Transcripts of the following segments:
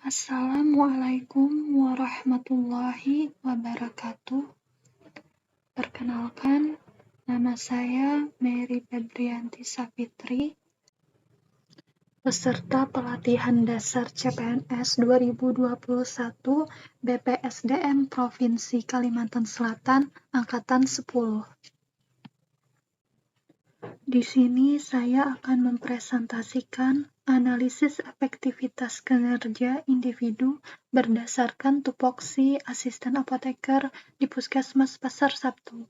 Assalamualaikum warahmatullahi wabarakatuh. Perkenalkan, nama saya Mary Febrianti Sapitri, peserta pelatihan dasar CPNS 2021 BPSDM Provinsi Kalimantan Selatan Angkatan 10. Di sini saya akan mempresentasikan analisis efektivitas kinerja individu berdasarkan tupoksi asisten apoteker di Puskesmas Pasar Sabtu.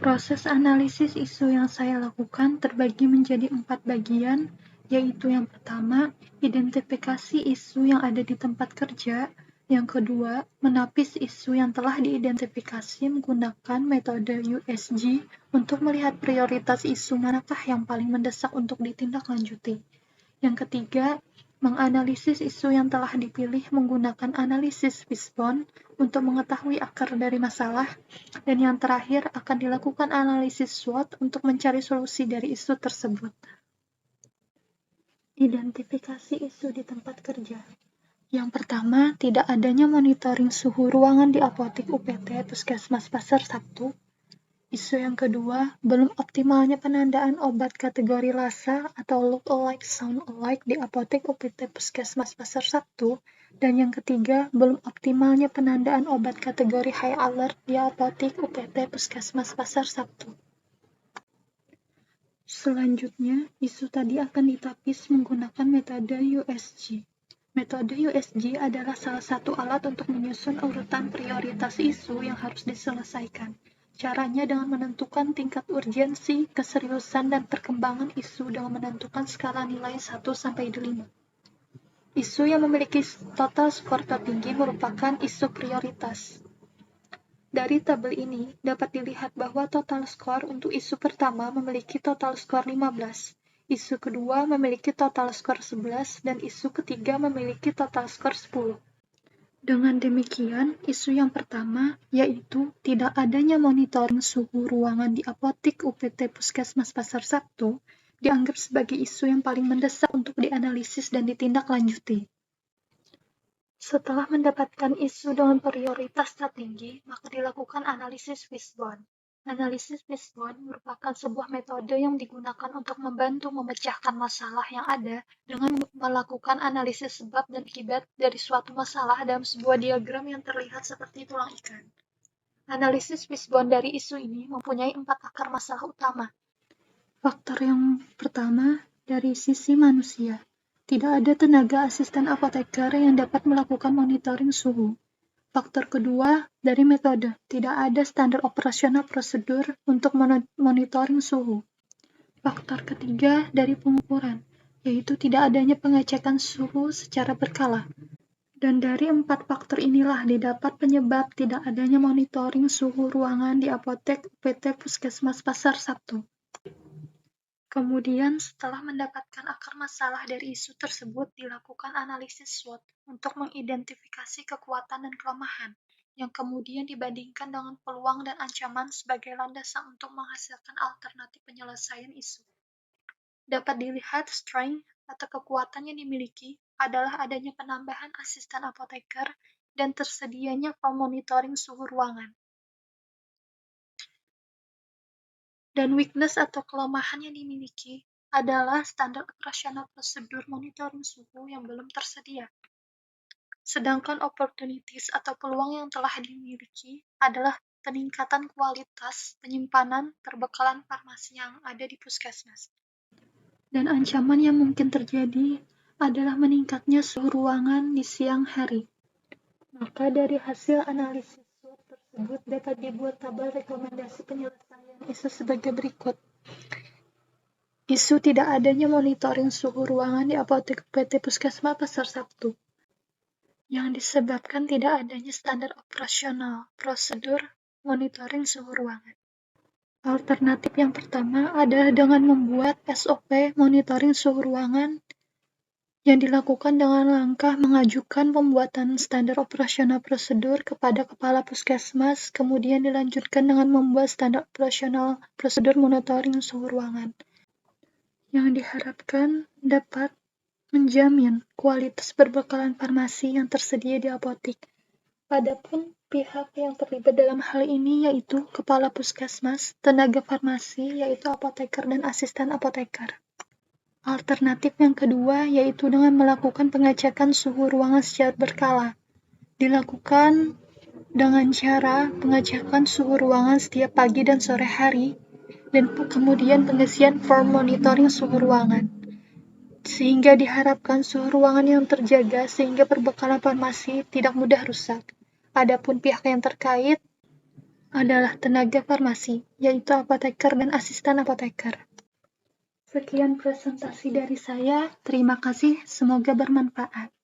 Proses analisis isu yang saya lakukan terbagi menjadi 4 bagian, yaitu yang pertama, identifikasi isu yang ada di tempat kerja. Yang kedua, menapis isu yang telah diidentifikasi menggunakan metode USG untuk melihat prioritas isu manakah yang paling mendesak untuk ditindaklanjuti. Yang ketiga, menganalisis isu yang telah dipilih menggunakan analisis Fishbone untuk mengetahui akar dari masalah. Dan yang terakhir, akan dilakukan analisis SWOT untuk mencari solusi dari isu tersebut. Identifikasi isu di tempat kerja. Yang pertama, tidak adanya monitoring suhu ruangan di apotik UPT Puskesmas Pasar Sabtu. Isu yang kedua, belum optimalnya penandaan obat kategori LASA atau Look Alike Sound Alike di apotik UPT Puskesmas Pasar Sabtu. Dan yang ketiga, belum optimalnya penandaan obat kategori High Alert di apotik UPT Puskesmas Pasar Sabtu. Selanjutnya, isu tadi akan ditapis menggunakan metode USG. Metode USG adalah salah satu alat untuk menyusun urutan prioritas isu yang harus diselesaikan. Caranya dengan menentukan tingkat urgensi, keseriusan, dan perkembangan isu dengan menentukan skala nilai 1-5. Isu yang memiliki total skor tertinggi merupakan isu prioritas. Dari tabel ini dapat dilihat bahwa total skor untuk isu pertama memiliki total skor 15. Isu kedua memiliki total skor 11 dan isu ketiga memiliki total skor 10. Dengan demikian, isu yang pertama, yaitu tidak adanya monitoring suhu ruangan di apotik UPT Puskesmas Pasar Sabtu, dianggap sebagai isu yang paling mendesak untuk dianalisis dan ditindaklanjuti. Setelah mendapatkan isu dengan prioritas tertinggi, maka dilakukan analisis Fishbone. Analisis Fishbone merupakan sebuah metode yang digunakan untuk membantu memecahkan masalah yang ada dengan melakukan analisis sebab dan akibat dari suatu masalah dalam sebuah diagram yang terlihat seperti tulang ikan. Analisis Fishbone dari isu ini mempunyai 4 akar masalah utama. Faktor yang pertama, dari sisi manusia. Tidak ada tenaga asisten apoteker yang dapat melakukan monitoring suhu. Faktor kedua, dari metode. Tidak ada standar operasional prosedur untuk monitoring suhu. Faktor ketiga, dari pengukuran, yaitu tidak adanya pengecekan suhu secara berkala. Dan dari 4 faktor inilah didapat penyebab tidak adanya monitoring suhu ruangan di apotek UPT Puskesmas Pasar Sabtu. Kemudian, setelah mendapatkan akar masalah dari isu tersebut, dilakukan analisis SWOT untuk mengidentifikasi kekuatan dan kelemahan, yang kemudian dibandingkan dengan peluang dan ancaman sebagai landasan untuk menghasilkan alternatif penyelesaian isu. Dapat dilihat strength atau kekuatan yang dimiliki adalah adanya penambahan asisten apoteker dan tersedianya monitoring suhu ruangan. Dan weakness atau kelemahan yang dimiliki adalah standar operasional prosedur monitoring suhu yang belum tersedia. Sedangkan opportunities atau peluang yang telah dimiliki adalah peningkatan kualitas penyimpanan perbekalan farmasi yang ada di puskesmas. Dan ancaman yang mungkin terjadi adalah meningkatnya suhu ruangan di siang hari. Maka dari hasil analisis SWOT tersebut dapat dibuat tabel rekomendasi penyelesaian isu sebagai berikut. Isu tidak adanya monitoring suhu ruangan di apotek PT Puskesmas Pasar Sabtu, yang disebabkan tidak adanya standar operasional prosedur monitoring suhu ruangan. Alternatif yang pertama adalah dengan membuat SOP monitoring suhu ruangan yang dilakukan dengan langkah mengajukan pembuatan standar operasional prosedur kepada Kepala Puskesmas, kemudian dilanjutkan dengan membuat standar operasional prosedur monitoring suhu ruangan, yang diharapkan dapat menjamin kualitas perbekalan farmasi yang tersedia di apotik. Adapun pihak yang terlibat dalam hal ini yaitu kepala puskesmas, tenaga farmasi yaitu apoteker dan asisten apoteker. Alternatif yang kedua yaitu dengan melakukan pengecekan suhu ruangan secara berkala. Dilakukan dengan cara pengecekan suhu ruangan setiap pagi dan sore hari, dan kemudian pengisian form monitoring suhu ruangan. Sehingga diharapkan suhu ruangan yang terjaga sehingga perbekalan farmasi tidak mudah rusak. Adapun pihak yang terkait adalah tenaga farmasi, yaitu apoteker dan asisten apoteker. Sekian presentasi dari saya. Terima kasih, semoga bermanfaat.